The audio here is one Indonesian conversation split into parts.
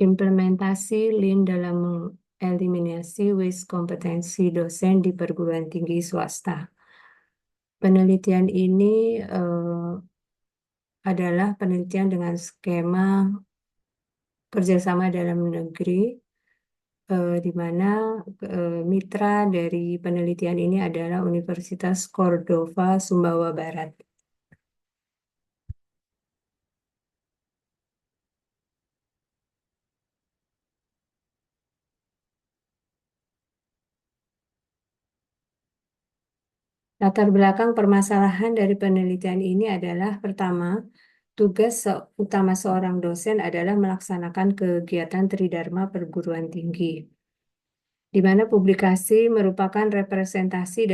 Implementasi Lean dalam mengeliminasi waste kompetensi dosen di perguruan tinggi swasta. Penelitian ini adalah penelitian dengan skema kerjasama dalam negeri, di mana mitra dari penelitian ini adalah Universitas Cordova, Sumbawa Barat. Latar belakang permasalahan dari penelitian ini adalah pertama, tugas utama seorang dosen adalah melaksanakan kegiatan Tridharma perguruan tinggi, di mana publikasi merupakan representasi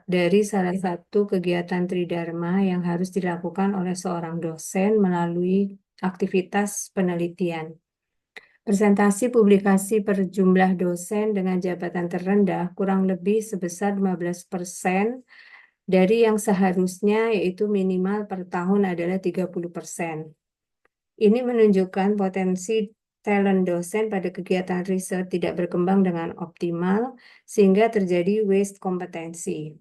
dari salah satu kegiatan Tridharma yang harus dilakukan oleh seorang dosen melalui aktivitas penelitian. Presentasi publikasi per jumlah dosen dengan jabatan terendah kurang lebih sebesar 15% dari yang seharusnya, yaitu minimal per tahun adalah 30%. Ini menunjukkan potensi talent dosen pada kegiatan riset tidak berkembang dengan optimal, sehingga terjadi waste kompetensi.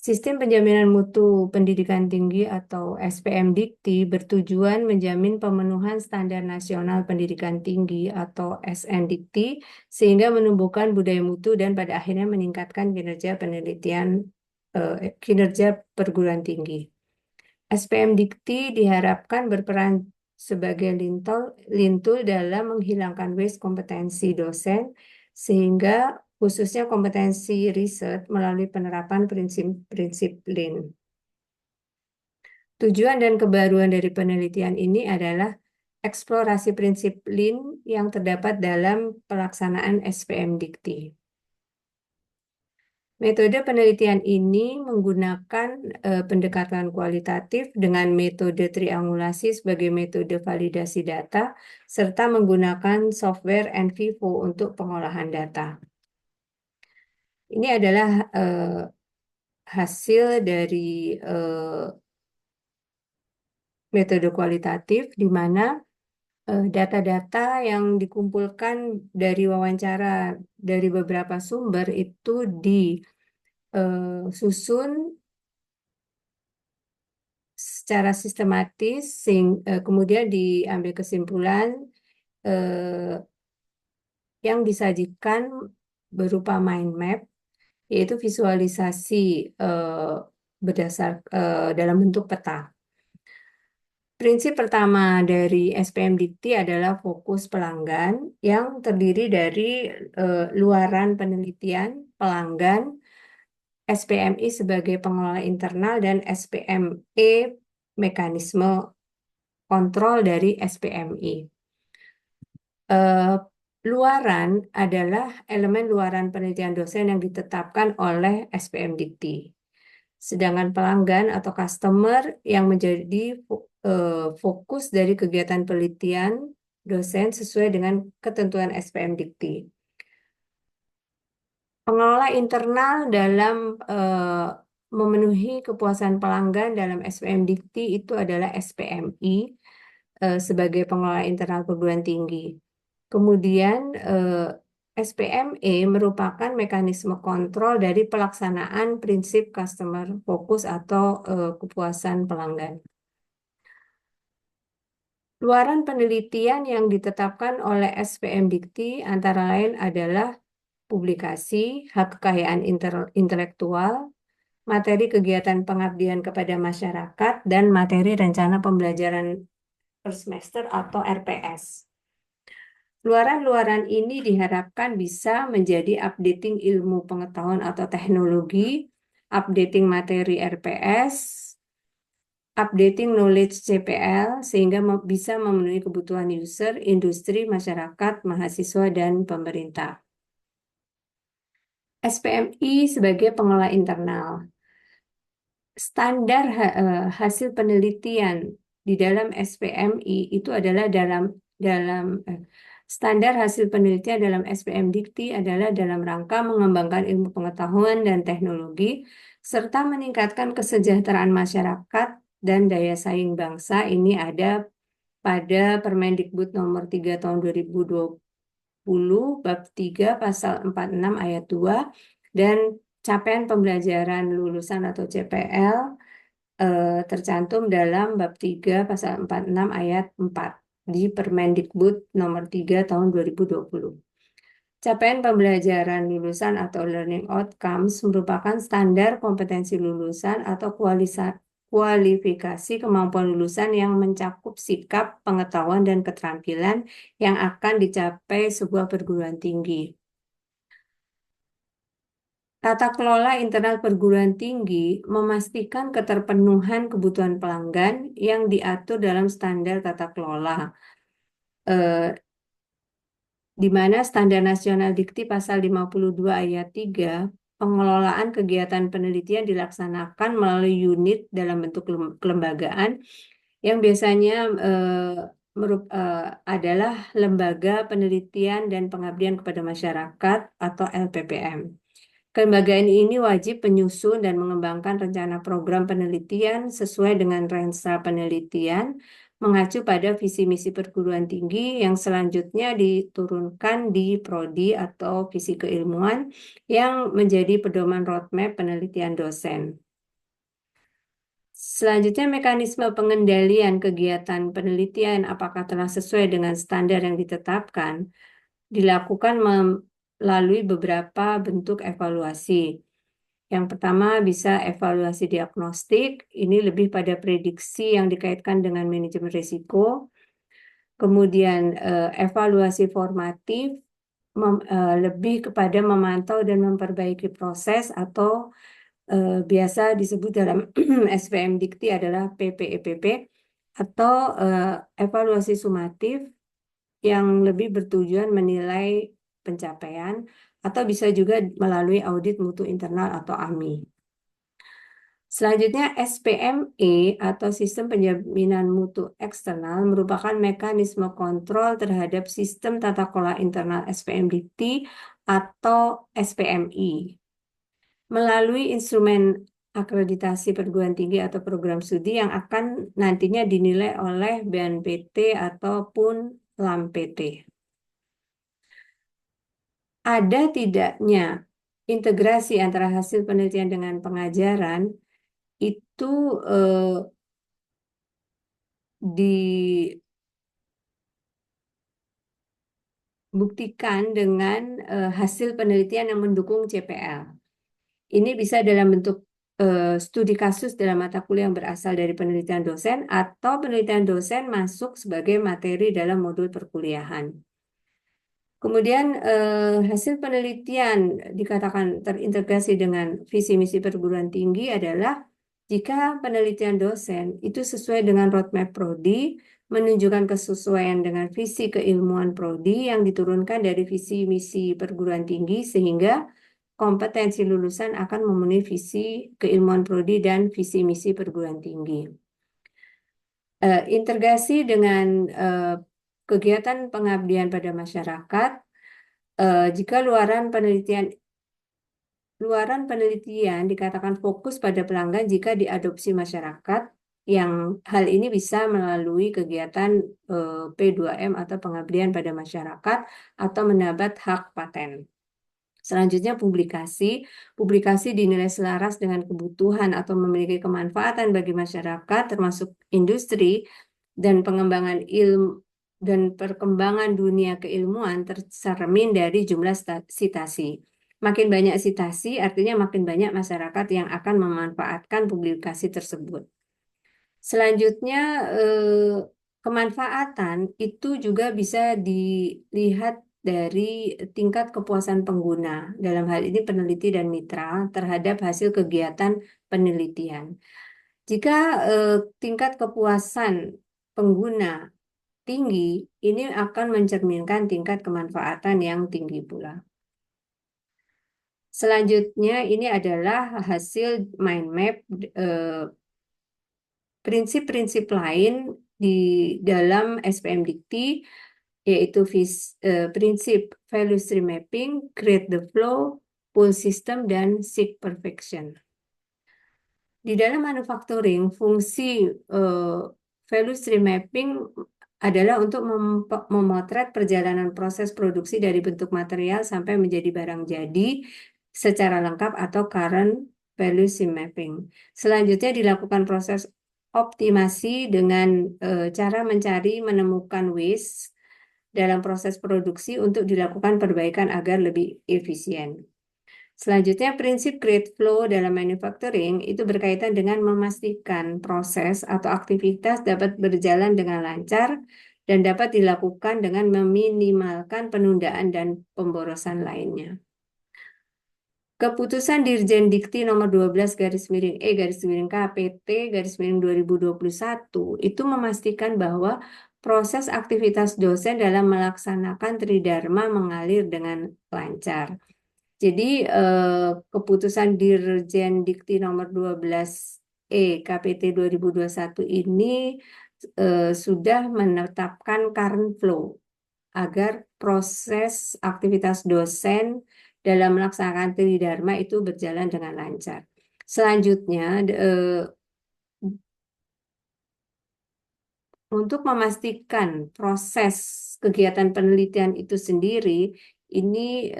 Sistem penjaminan mutu pendidikan tinggi atau SPM Dikti bertujuan menjamin pemenuhan standar nasional pendidikan tinggi atau SNDikti, sehingga menumbuhkan budaya mutu dan pada akhirnya meningkatkan kinerja penelitian, kinerja perguruan tinggi. SPM Dikti diharapkan berperan sebagai lintul dalam menghilangkan waste kompetensi dosen, sehingga khususnya kompetensi riset melalui penerapan prinsip-prinsip Lean. Tujuan dan kebaruan dari penelitian ini adalah eksplorasi prinsip Lean yang terdapat dalam pelaksanaan SPM Dikti. Metode penelitian ini menggunakan pendekatan kualitatif dengan metode triangulasi sebagai metode validasi data, serta menggunakan software NVivo untuk pengolahan data. Ini adalah hasil dari metode kualitatif, di mana data-data yang dikumpulkan dari wawancara dari beberapa sumber itu disusun secara sistematis, kemudian diambil kesimpulan yang disajikan berupa mind map, yaitu visualisasi berdasar dalam bentuk peta. Prinsip pertama dari SPM Dikti adalah fokus pelanggan yang terdiri dari luaran penelitian, pelanggan, SPMI sebagai pengelola internal, dan SPME mekanisme kontrol dari SPMI. Luaran adalah elemen luaran penelitian dosen yang ditetapkan oleh SPM Dikti. Sedangkan pelanggan atau customer yang menjadi fokus dari kegiatan penelitian dosen sesuai dengan ketentuan SPM Dikti. Pengelola internal dalam memenuhi kepuasan pelanggan dalam SPM Dikti itu adalah SPMI sebagai pengelola internal perguruan tinggi. Kemudian SPME merupakan mekanisme kontrol dari pelaksanaan prinsip customer focus atau kepuasan pelanggan. Luaran penelitian yang ditetapkan oleh SPM Dikti antara lain adalah publikasi, hak kekayaan intelektual, materi kegiatan pengabdian kepada masyarakat, dan materi rencana pembelajaran per semester atau RPS. Luaran-luaran ini diharapkan bisa menjadi updating ilmu pengetahuan atau teknologi, updating materi RPS, updating knowledge CPL, sehingga bisa memenuhi kebutuhan user, industri, masyarakat, mahasiswa, dan pemerintah. SPMI sebagai pengelola internal. Standar hasil penelitian di dalam SPMI itu adalah standar hasil penelitian dalam SPM Dikti adalah dalam rangka mengembangkan ilmu pengetahuan dan teknologi, serta meningkatkan kesejahteraan masyarakat dan daya saing bangsa. Ini ada pada Permendikbud nomor 3 tahun 2020 bab 3 pasal 46 ayat 2 dan capaian pembelajaran lulusan atau CPL tercantum dalam bab 3 pasal 46 ayat 4 di Permendikbud nomor 3 tahun 2020. Capaian pembelajaran lulusan atau learning outcomes merupakan standar kompetensi lulusan atau kualifikasi kemampuan lulusan yang mencakup sikap, pengetahuan, dan keterampilan yang akan dicapai sebuah perguruan tinggi. Tata kelola internal perguruan tinggi memastikan keterpenuhan kebutuhan pelanggan yang diatur dalam standar tata kelola, di mana Standar Nasional Dikti Pasal 52 Ayat 3, pengelolaan kegiatan penelitian dilaksanakan melalui unit dalam bentuk kelembagaan yang biasanya adalah Lembaga Penelitian dan Pengabdian kepada Masyarakat atau LPPM. Kelembagaan ini wajib menyusun dan mengembangkan rencana program penelitian sesuai dengan ransa penelitian, mengacu pada visi misi perguruan tinggi yang selanjutnya diturunkan di prodi atau visi keilmuan yang menjadi pedoman roadmap penelitian dosen. Selanjutnya, mekanisme pengendalian kegiatan penelitian apakah telah sesuai dengan standar yang ditetapkan dilakukan melalui beberapa bentuk evaluasi. Yang pertama bisa evaluasi diagnostik, ini lebih pada prediksi yang dikaitkan dengan manajemen risiko. Kemudian evaluasi formatif, lebih kepada memantau dan memperbaiki proses atau biasa disebut dalam SPM Dikti adalah PPEPP, atau evaluasi sumatif yang lebih bertujuan menilai pencapaian, atau bisa juga melalui audit mutu internal atau AMI. Selanjutnya, SPME atau Sistem Penjaminan Mutu Eksternal merupakan mekanisme kontrol terhadap sistem tata kelola internal SPM Dikti atau SPMI. Melalui instrumen akreditasi perguruan tinggi atau program studi yang akan nantinya dinilai oleh BNPT ataupun LAMPT. Ada tidaknya integrasi antara hasil penelitian dengan pengajaran itu dibuktikan dengan hasil penelitian yang mendukung CPL. Ini bisa dalam bentuk studi kasus dalam mata kuliah yang berasal dari penelitian dosen atau penelitian dosen masuk sebagai materi dalam modul perkuliahan. Kemudian hasil penelitian dikatakan terintegrasi dengan visi misi perguruan tinggi adalah jika penelitian dosen itu sesuai dengan roadmap prodi, menunjukkan kesesuaian dengan visi keilmuan prodi yang diturunkan dari visi misi perguruan tinggi sehingga kompetensi lulusan akan memenuhi visi keilmuan prodi dan visi misi perguruan tinggi. Integrasi dengan kegiatan pengabdian pada masyarakat, jika luaran penelitian dikatakan fokus pada pelanggan jika diadopsi masyarakat, yang hal ini bisa melalui kegiatan P2M atau pengabdian pada masyarakat atau menabat hak paten. Selanjutnya publikasi dinilai selaras dengan kebutuhan atau memiliki kemanfaatan bagi masyarakat termasuk industri dan pengembangan ilmu dan perkembangan dunia keilmuan tercermin dari jumlah sitasi. Makin banyak sitasi artinya makin banyak masyarakat yang akan memanfaatkan publikasi tersebut. Selanjutnya kemanfaatan itu juga bisa dilihat dari tingkat kepuasan pengguna, dalam hal ini peneliti dan mitra, terhadap hasil kegiatan penelitian. Jika tingkat kepuasan pengguna tinggi, ini akan mencerminkan tingkat kemanfaatan yang tinggi pula. Selanjutnya, ini adalah hasil mind map prinsip-prinsip lain di dalam SPM Dikti, yaitu prinsip value stream mapping, create the flow, pull system, dan seek perfection. Di dalam manufacturing, fungsi value stream mapping adalah untuk memotret perjalanan proses produksi dari bentuk material sampai menjadi barang jadi secara lengkap atau current value stream mapping. Selanjutnya dilakukan proses optimasi dengan cara mencari menemukan waste dalam proses produksi untuk dilakukan perbaikan agar lebih efisien. Selanjutnya, prinsip create flow dalam manufacturing itu berkaitan dengan memastikan proses atau aktivitas dapat berjalan dengan lancar dan dapat dilakukan dengan meminimalkan penundaan dan pemborosan lainnya. Keputusan Dirjen Dikti nomor 12 garis miring E garis miring KPT garis miring 2021 itu memastikan bahwa proses aktivitas dosen dalam melaksanakan Tridharma mengalir dengan lancar. Jadi keputusan Dirjen Dikti nomor 12 KPT 2021 ini sudah menetapkan current flow agar proses aktivitas dosen dalam melaksanakan Tridharma itu berjalan dengan lancar. Selanjutnya, untuk memastikan proses kegiatan penelitian itu sendiri ini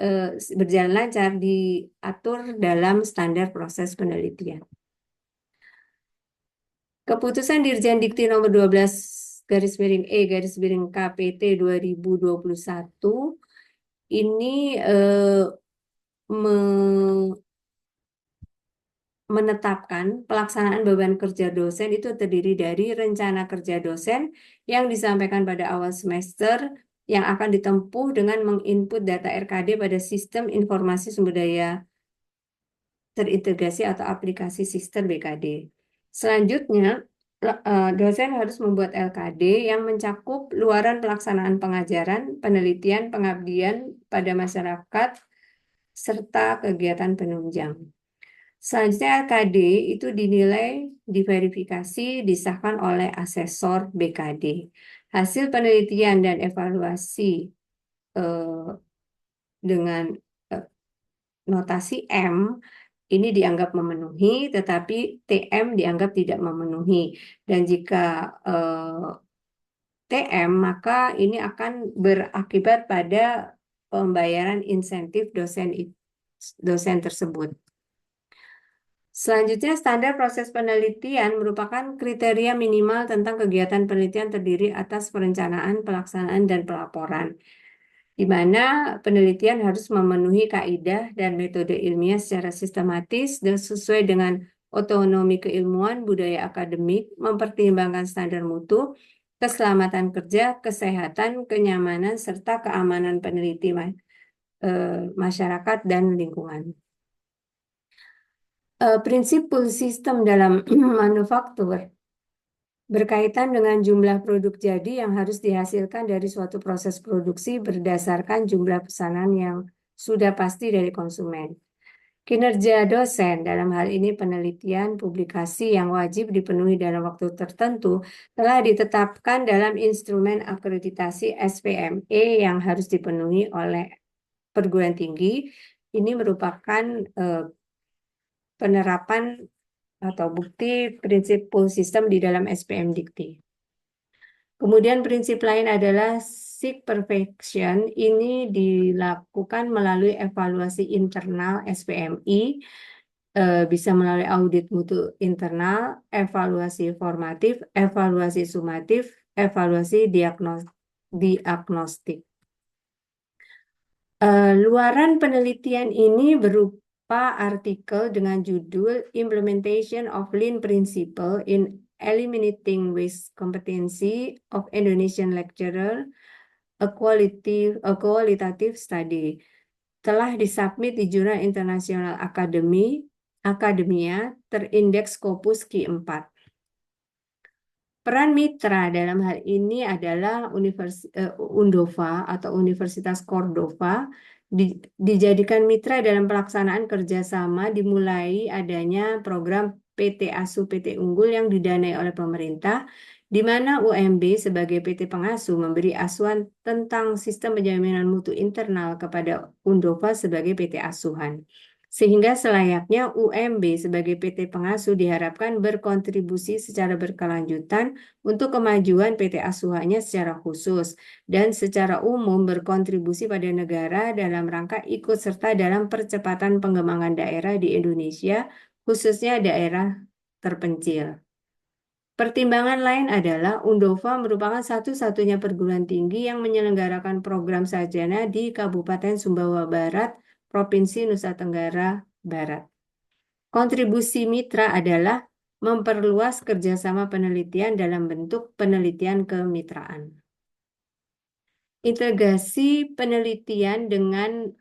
berjalan lancar diatur dalam standar proses penelitian. Keputusan Dirjen Dikti nomor 12 garis miring E garis miring KPT 2021 ini menetapkan pelaksanaan beban kerja dosen itu terdiri dari rencana kerja dosen yang disampaikan pada awal semester yang akan ditempuh dengan menginput data RKD pada sistem informasi sumber daya terintegrasi atau aplikasi sistem BKD. Selanjutnya, dosen harus membuat LKD yang mencakup luaran pelaksanaan pengajaran, penelitian, pengabdian pada masyarakat, serta kegiatan penunjang. Selanjutnya LKD itu dinilai, diverifikasi, disahkan oleh asesor BKD. Hasil penelitian dan evaluasi dengan notasi M ini dianggap memenuhi, tetapi TM dianggap tidak memenuhi. Dan jika TM, maka ini akan berakibat pada pembayaran insentif dosen tersebut. Selanjutnya, standar proses penelitian merupakan kriteria minimal tentang kegiatan penelitian terdiri atas perencanaan, pelaksanaan, dan pelaporan, di mana penelitian harus memenuhi kaidah dan metode ilmiah secara sistematis dan sesuai dengan otonomi keilmuan, budaya akademik, mempertimbangkan standar mutu, keselamatan kerja, kesehatan, kenyamanan, serta keamanan peneliti masyarakat dan lingkungan. Prinsip pull system dalam manufaktur berkaitan dengan jumlah produk jadi yang harus dihasilkan dari suatu proses produksi berdasarkan jumlah pesanan yang sudah pasti dari konsumen. Kinerja dosen dalam hal ini penelitian, publikasi yang wajib dipenuhi dalam waktu tertentu telah ditetapkan dalam instrumen akreditasi SPME yang harus dipenuhi oleh perguruan tinggi. Ini merupakan penerapan atau bukti prinsip pull system di dalam SPM Dikti. Kemudian prinsip lain adalah seek perfection. Ini dilakukan melalui evaluasi internal SPMI, bisa melalui audit mutu internal, evaluasi formatif, evaluasi sumatif, evaluasi diagnostik. Luaran penelitian ini berupa artikel dengan judul Implementation of Lean Principle in Eliminating Waste Competency of Indonesian Lecturer, a Qualitative Study. Telah disubmit di Jurnal Internasional Akademia terindeks Scopus Q4. Peran mitra dalam hal ini adalah Undova atau Universitas Cordova dijadikan mitra dalam pelaksanaan kerjasama dimulai adanya program PT Asuh PT Unggul yang didanai oleh pemerintah, di mana UMB sebagai PT pengasuh memberi asuhan tentang sistem penjaminan mutu internal kepada Undova sebagai PT asuhan. Sehingga selayaknya UMB sebagai PT pengasuh diharapkan berkontribusi secara berkelanjutan untuk kemajuan PT asuhannya secara khusus dan secara umum berkontribusi pada negara dalam rangka ikut serta dalam percepatan pengembangan daerah di Indonesia, khususnya daerah terpencil. Pertimbangan lain adalah Undova merupakan satu-satunya perguruan tinggi yang menyelenggarakan program sarjana di Kabupaten Sumbawa Barat, Provinsi Nusa Tenggara Barat. Kontribusi mitra adalah memperluas kerjasama penelitian dalam bentuk penelitian kemitraan. Integrasi penelitian dengan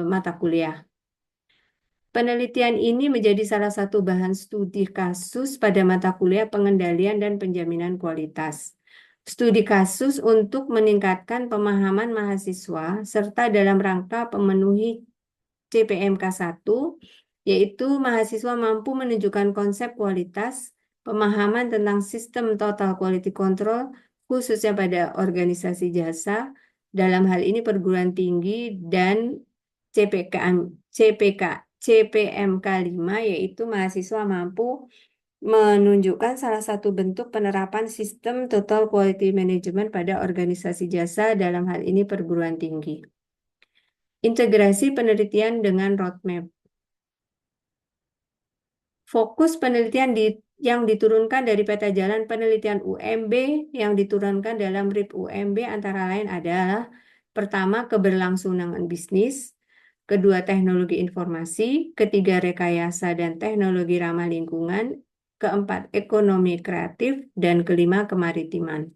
mata kuliah. Penelitian ini menjadi salah satu bahan studi kasus pada mata kuliah pengendalian dan penjaminan kualitas. Studi kasus untuk meningkatkan pemahaman mahasiswa serta dalam rangka pemenuhi CPMK 1, yaitu mahasiswa mampu menunjukkan konsep kualitas, pemahaman tentang sistem total quality control, khususnya pada organisasi jasa, dalam hal ini perguruan tinggi dan CPMK 5, yaitu mahasiswa mampu menunjukkan salah satu bentuk penerapan sistem total quality management pada organisasi jasa, dalam hal ini perguruan tinggi. Integrasi penelitian dengan roadmap. Fokus penelitian yang diturunkan dari peta jalan penelitian UMB yang diturunkan dalam RIP UMB antara lain adalah: pertama, keberlangsungan bisnis; kedua, teknologi informasi; ketiga, rekayasa dan teknologi ramah lingkungan; keempat, ekonomi kreatif; dan kelima, kemaritiman.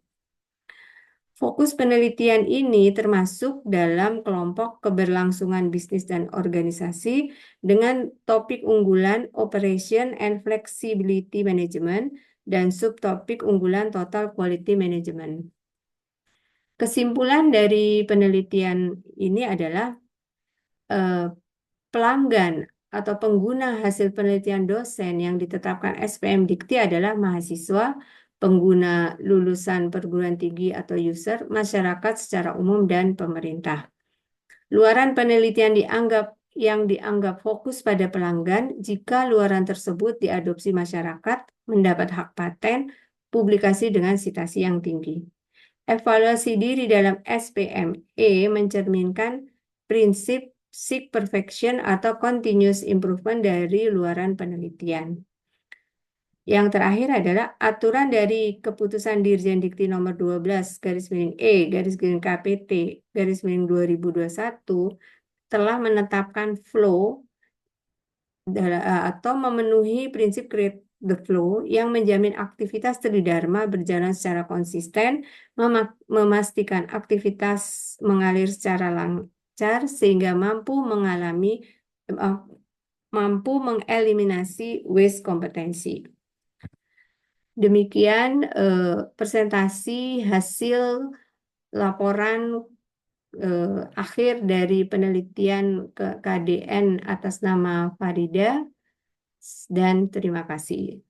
Fokus penelitian ini termasuk dalam kelompok keberlangsungan bisnis dan organisasi dengan topik unggulan Operation and Flexibility Management dan subtopik unggulan Total Quality Management. Kesimpulan dari penelitian ini adalah pelanggan atau pengguna hasil penelitian dosen yang ditetapkan SPM Dikti adalah mahasiswa, pengguna lulusan perguruan tinggi atau user, masyarakat secara umum, dan pemerintah. Luaran penelitian yang dianggap fokus pada pelanggan jika luaran tersebut diadopsi masyarakat, mendapat hak paten, publikasi dengan citasi yang tinggi. Evaluasi diri dalam SPME mencerminkan prinsip seek perfection atau continuous improvement dari luaran penelitian. Yang terakhir adalah aturan dari Keputusan Dirjen Dikti nomor 12/E/KPT/2021 telah menetapkan flow atau memenuhi prinsip create the flow yang menjamin aktivitas tridharma berjalan secara konsisten, memastikan aktivitas mengalir secara lancar sehingga mampu mengeliminasi waste kompetensi. Demikian presentasi hasil laporan akhir dari penelitian KDN atas nama Farida, dan terima kasih.